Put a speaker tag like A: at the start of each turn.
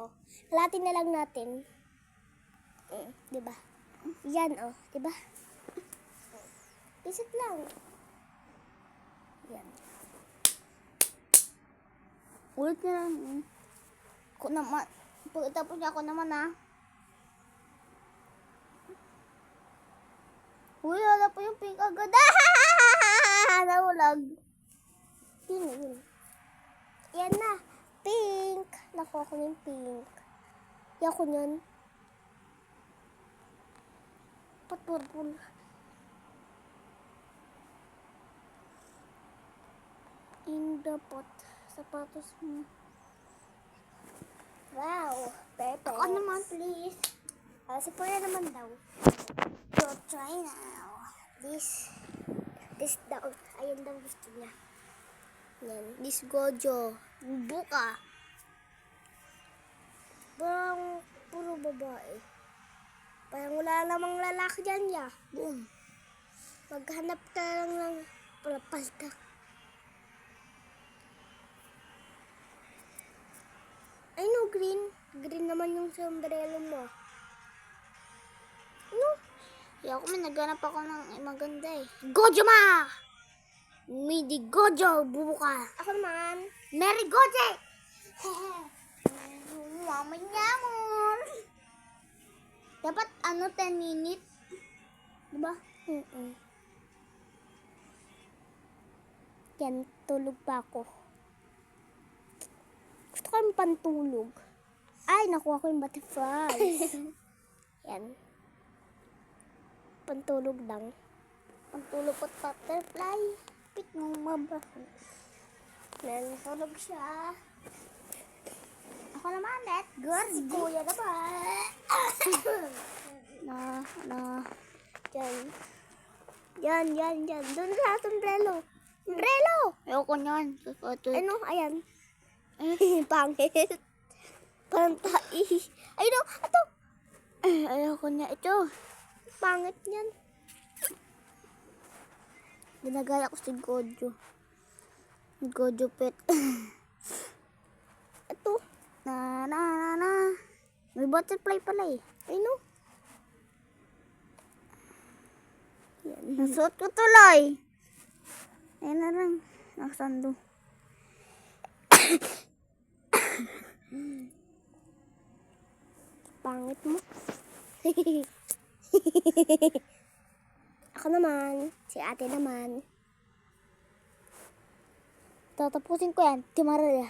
A: oh. Halatin na lang natin. Diba? Yan, oh. Diba? Pisit lang. Yan.
B: Ulit na lang. Ako naman. Pagkatapos niya ako naman, ha. Uy, wala po yung pink agad. Naulag.
A: Yun. Yan na. Pink. Nakuha ko yung pink. Yan ko yun. Purple. In the pot. Sapatos mo. Wow. Perfect.
B: Ako naman, please.
A: Si Poya naman daw.
B: So, try now.
A: This daw. Ayun daw gusto niya. Yan.
B: This Gojo. Buka.
A: Parang puro babae. Parang wala namang lalaki dyan ya.
B: Boom.
A: Maghanap ka lang ng paltak. Ay no, green. Green naman yung sombrero mo. No?
B: Kaya ako may naghanap ako ng maganda eh. Gojo ma! Midi Gojo, buka.
A: Ako naman.
B: Mary Goje! Mama nyamon. Dapat 10 minutes. Diba?
A: Yan, tulog pa ako. Gusto ko yung pantulog. Ay, nakuha ko yung butterflies. Yan. Pantulog lang.
B: Pantulog at butterfly. Pit mo mabaho.
A: Yan, tulog siya.
B: Ako naman, let's go.
A: Si Kuya naman. Yan. Doon sa sombrero. Sombrero!
B: Ayoko niyan.
A: Ano? Ayan. Pangit. Parang tai. Ay no, ito.
B: Ayoko niya ito.
A: Pangit yan.
B: Ginagaya ko si Gojo. Gojo pet.
A: Ito.
B: Na. May butterfly pala eh.
A: Ay no.
B: Yan. Nasuot ko tuloy. Ayun na lang. Nakasando.
A: Pangit mo. Ako naman. Si ate naman.
B: Tatapusin ko yan. Timarara.